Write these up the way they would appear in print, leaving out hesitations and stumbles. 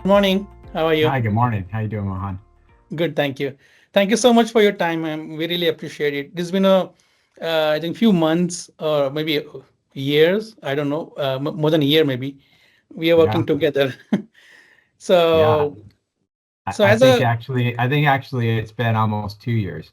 Good morning. How are you? Hi, good morning. How you doing, Mohan? Good, thank you. Thank you so much for your time. We really appreciate it. This has been I think, few months or maybe years. I don't know, more than a year maybe. We are Yeah, working together. yeah. So, I, so I as think a actually, I think actually it's been almost 2 years.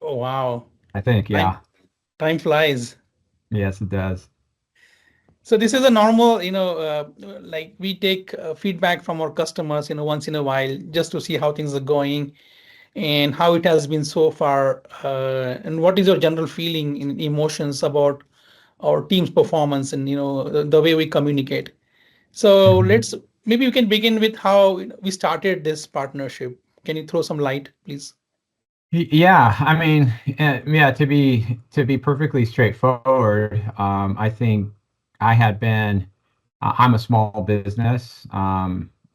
oh, wow, I think, time yeah. time flies. Yes, it does. So this is a normal, like we take feedback from our customers, once in a while, just to see how things are going and how it has been so far, and what is your general feeling and emotions about our team's performance and the way we communicate. So Mhm. let's maybe we can begin with how we started this partnership. Can you throw some light, please? Yeah, I mean, yeah, to be perfectly straightforward, I think I had been, I'm a small business.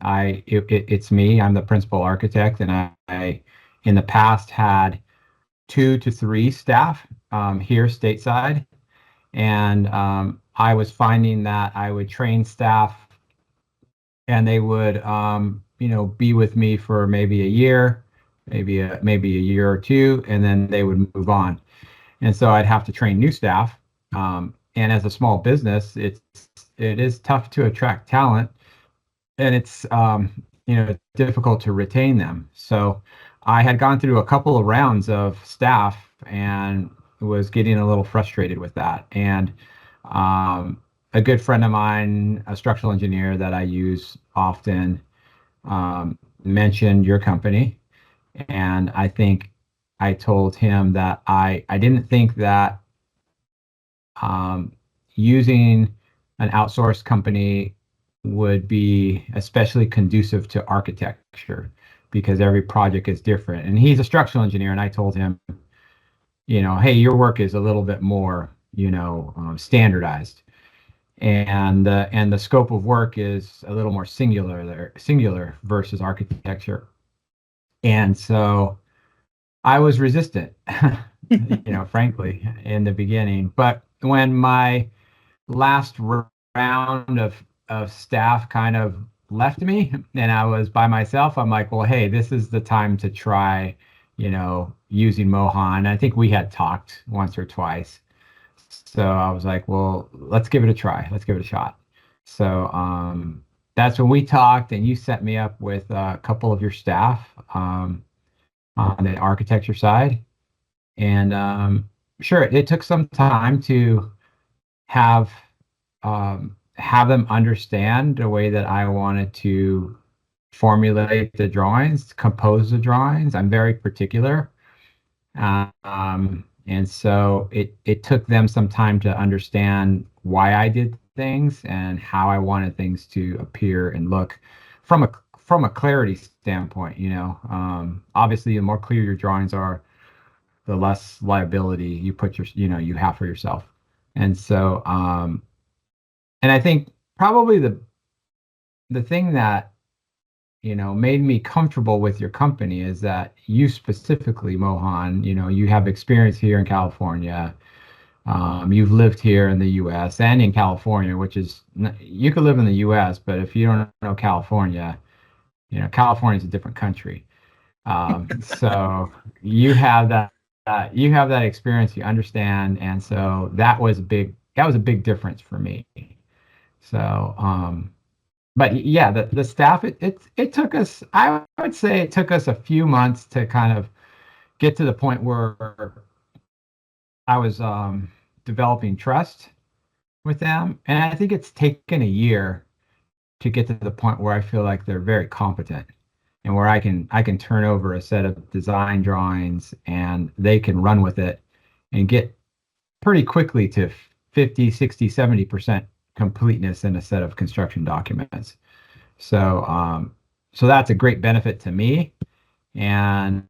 It's me. I'm the principal architect, and I in the past had 2 to 3 staff here stateside. And I was finding that I would train staff and they would, be with me for maybe a year, maybe a year or two, and then they would move on. And so I'd have to train new staff. And as a small business, it is tough to attract talent, and it's difficult to retain them. So I had gone through a couple of rounds of staff and was getting a little frustrated with that. And a good friend of mine, a structural engineer that I use often, mentioned your company. And I think I told him that I didn't think that um, using an outsourced company would be especially conducive to architecture because every project is different. And he's a structural engineer, and I told him, hey, your work is a little bit more, standardized, and the scope of work is a little more singular versus architecture. And so I was resistant, frankly, in the beginning. But when my last round of staff kind of left me and I was by myself, I'm like, well, hey, this is the time to try, using Mohan. I think we had talked once or twice. So I was like, well, let's give it a try. Let's give it a shot. So that's when we talked, and you set me up with a couple of your staff on the architecture side. And sure, it took some time to have have them understand the way that I wanted to formulate the drawings, compose the drawings. I'm very particular. And so it took them some time to understand why I did things and how I wanted things to appear and look from a clarity standpoint. Obviously, the more clear your drawings are, the less liability you have for yourself. And so and I think probably the thing that made me comfortable with your company is that you specifically, Mohan, you have experience here in California. You've lived here in the U.S. and in California, which is you could live in the U.S., but if you don't know California, California is a different country. So you have that experience, you understand, and so that was a big difference for me. So but yeah, the staff, it took us, I would say it took us a few months to kind of get to the point where I was developing trust with them. And I think it's taken a year to get to the point where I feel like they're very competent and where I can turn over a set of design drawings and they can run with it and get pretty quickly to 50, 60, 70% completeness in a set of construction documents. So, so that's a great benefit to me, and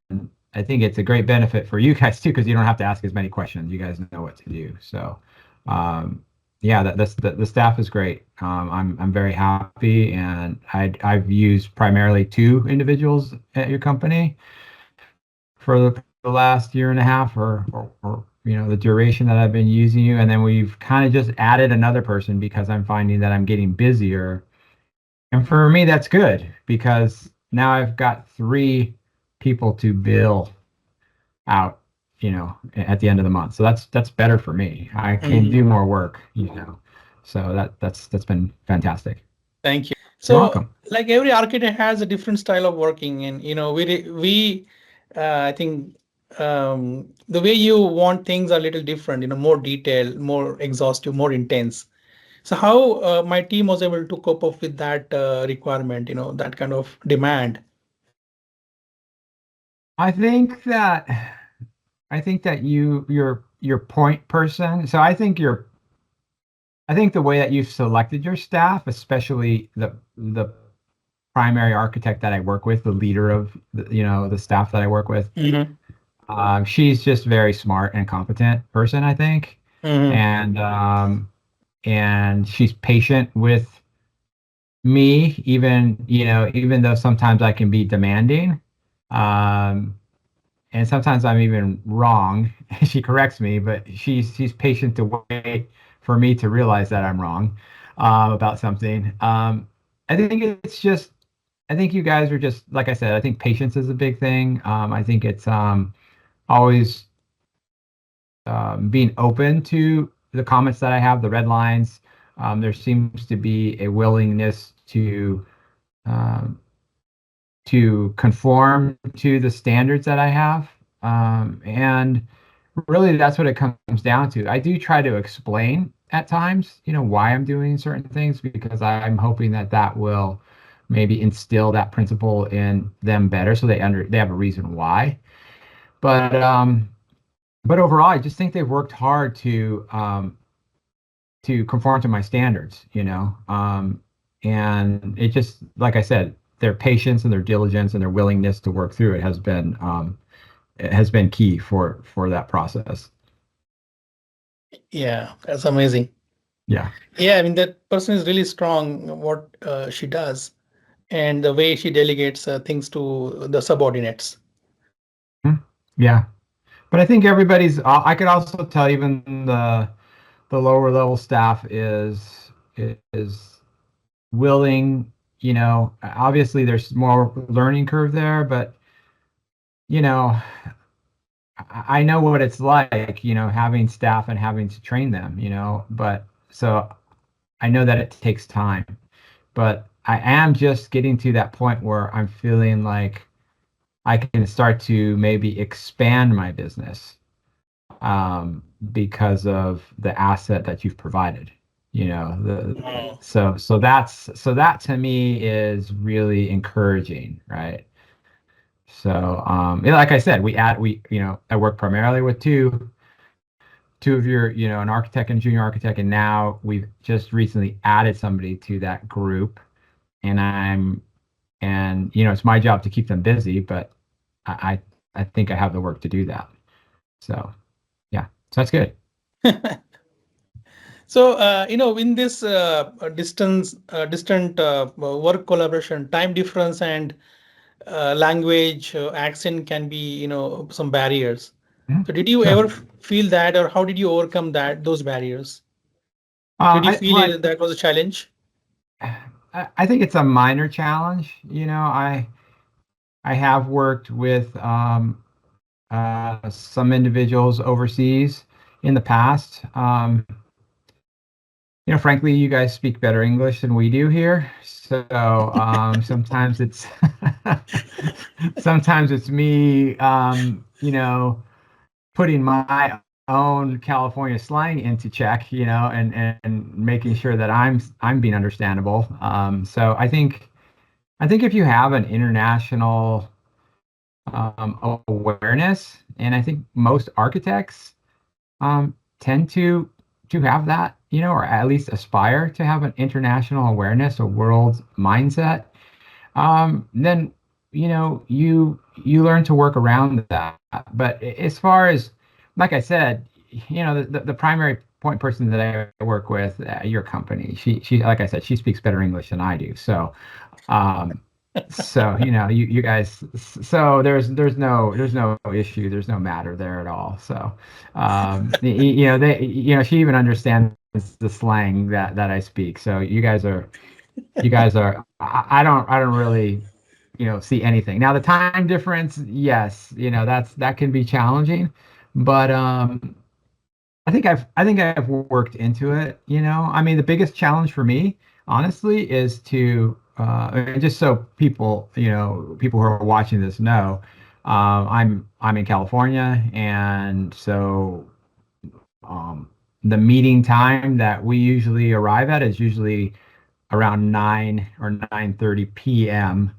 I think it's a great benefit for you guys too, because you don't have to ask as many questions. You guys know what to do. So, um, yeah, the staff is great. I'm very happy, and I've used primarily two individuals at your company for the last year and a half, or the duration that I've been using you, and then we've kind of just added another person because I'm finding that I'm getting busier And for me, that's good because now I've got three people to bill out, at the end of the month. So that's better for me. I can Mhm. do more work. So that's been fantastic. Thank you. You're So, welcome. like every architect has a different style of working, and I think the way you want things are a little different. More detailed, more exhaustive, more intense. So, how my team was able to cope up with that requirement, that kind of demand. I think that you're point person. So I think the way that you've selected your staff, especially the primary architect that I work with, the leader of the staff that I work with, Hmm. she's just very smart and competent person, I think, Hmm. and she's patient with me, even though sometimes I can be demanding, um, and sometimes I'm even wrong. She corrects me, but she's patient to wait for me to realize that I'm wrong about something. I think it's just I think you guys are just like I said. I think patience is a big thing. I think it's always being open to the comments that I have, the red lines. There seems to be a willingness um, to conform to the standards that I have. And really, that's what it comes down to. I do try to explain at times, why I'm doing certain things because I'm hoping that that will maybe instill that principle in them better so they have a reason why. But but overall, I just think they've worked hard to conform to my standards, and it just like I said, their patience and their diligence and their willingness to work through it has been key for that process. Yeah, that's amazing. Yeah. Yeah, I mean that person is really strong. What she does and the way she delegates things to the subordinates. Mhm. Yeah. But I think I could also tell even the lower level staff is willing, obviously there's more learning curve there, but you know, I know what it's like, having staff and having to train them, but so I know that it takes time, but I am just getting to that point where I'm feeling like I can start to maybe expand my business because of the asset that you've provided. Wow. So that to me is really encouraging, right? So like I said, I work primarily with two of your, an architect and junior architect, and now we've just recently added somebody to that group, and it's my job to keep them busy, but I I think I have the work to do that. So yeah, so that's good. So, in this distant work collaboration, time difference and language, accent can be, some barriers. Mhm. So, did you Sure. ever feel that, or how did you overcome those barriers? Did you I feel well, that was a challenge? I think it's a minor challenge. I have worked with some individuals overseas in the past. Frankly, you guys speak better English than we do here. So sometimes it's sometimes it's me, putting my own California slang into check, and making sure that I'm being understandable. So I think if you have an international awareness, and I think most architects tend to have that, or at least aspire to have an international awareness, a world mindset, then you learn to work around that. But as far as, like I said, the primary point person that I work with at your company, she like I said, she speaks better English than I do. Um, so you guys, so there's no issue, there's no matter there at all. So they she even understands the slang that I speak. So you guys are You guys are, I don't really, see anything. Now the time difference, yes, that can be challenging, but I think I've worked into it, I mean, the biggest challenge for me, honestly, is to and just so people who are watching this know, I'm in California, and so the meeting time that we usually arrive at is usually around 9 or 9:30 p.m.,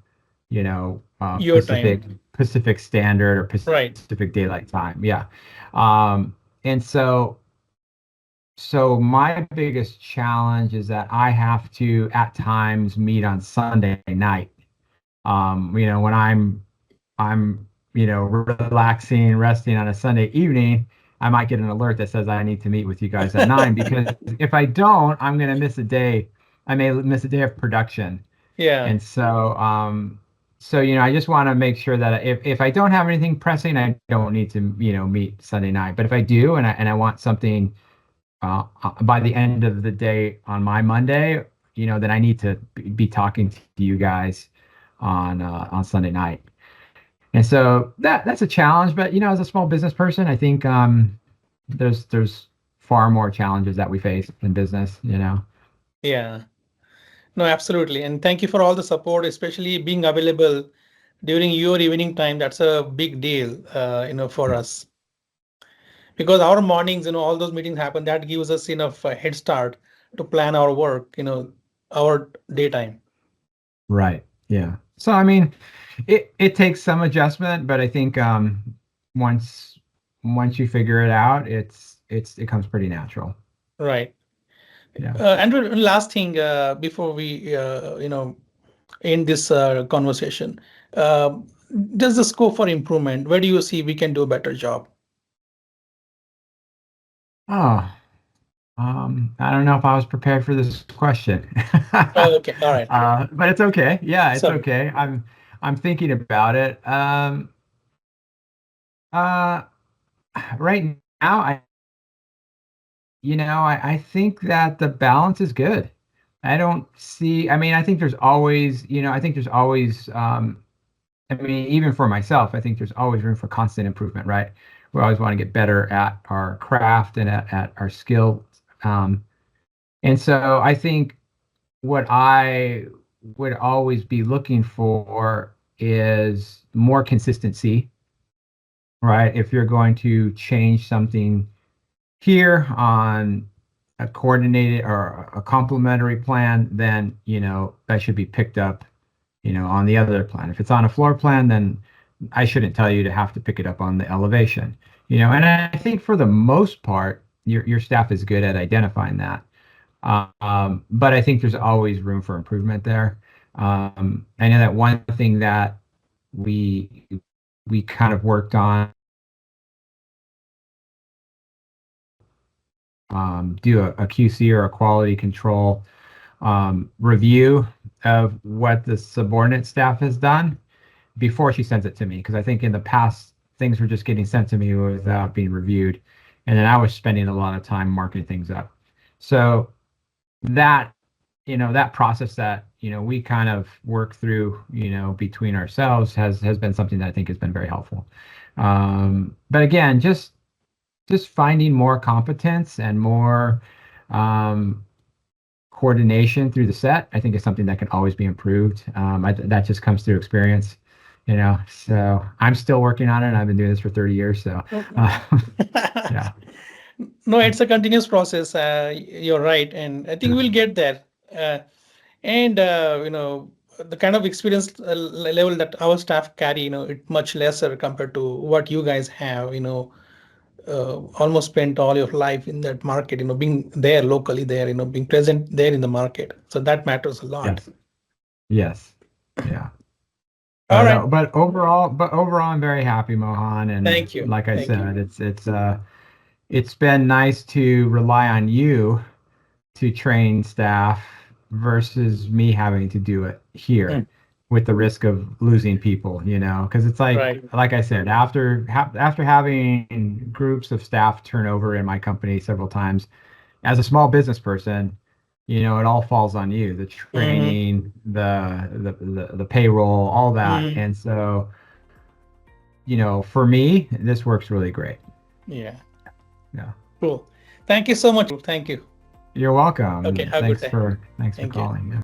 Your Pacific time. Pacific Standard or Right. Pacific Daylight Time. Yeah. And so my biggest challenge is that I have to at times meet on Sunday night. When I'm relaxing, resting on a Sunday evening, I might get an alert that says I need to meet with you guys at 9, because if I don't, I'm going to miss a day. I may miss a day of production. Yeah. And so I just want to make sure that if I don't have anything pressing, I don't need to, meet Sunday night. But if I do, and I want something by the end of the day on my Monday, then I need to be talking to you guys on Sunday night. And so that's a challenge. But as a small business person, I think there's far more challenges that we face in business. Yeah. No, absolutely. And thank you for all the support, especially being available during your evening time. That's a big deal, for us. Because our mornings, all those meetings happen. That gives us enough head start to plan our work, our daytime. Right. Yeah. So I mean, it takes some adjustment, but I think once once you figure it out, it comes pretty natural. Right. Yeah. Andrew, last thing before we, end this conversation, uh, does the scope for improvement? Where do you see we can do a better job? Oh, I don't know if I was prepared for this question. Okay, all right. But it's okay. Yeah, it's Sorry. okay. I'm thinking about it. Uh, right now, I think that the balance is good. I don't see, I mean, I think there's always, I mean, even for myself, I think there's always room for constant improvement, right? We always want to get better at our craft and at our skill. Um, and so I think what I would always be looking for is more consistency, right? If you're going to change something here on a coordinated or a complementary plan, then that should be picked up, on the other plan. If it's on a floor plan, then I shouldn't tell you to have to pick it up on the elevation. And I think for the most part, your staff is good at identifying that. But I think there's always room for improvement there. I know that one thing that we we kind of worked on, do a QC or a quality control review of what the subordinate staff has done before she sends it to me, because I think in the past things were just getting sent to me without being reviewed, and then I was spending a lot of time marking things up. So that that process that we kind of work through between ourselves has been something that I think has been very helpful. But again, just finding more competence and more um, coordination through the set, I think is something that can always be improved. That just comes through experience. So I'm still working on it, and I've been doing this for 30 years. So uh, yeah. No, it's a continuous process. You're right, and I think we'll get there. Uh, and the kind of experience level that our staff carry, it much lesser compared to what you guys have. Almost spent all your life in that market. Being there locally, there, being present there in the market. So that matters a lot. Yes. Yes. Yeah. All But right. overall, I'm very happy, Mohan. And Thank you. like I Thank you. said, it's been nice to rely on you to train staff versus me having to do it here Mm, with the risk of losing people. Because it's right. like I said, after having groups of staff turnover in my company several times as a small business person. it all falls on you, the Mm-hmm. training, the payroll, all that. Mm-hmm. And so, for me, this works really great. Yeah. Yeah. Cool. Thank you so much. Thank you. You're Okay. welcome. Have a good day. Thanks for Thank you. calling. Yeah.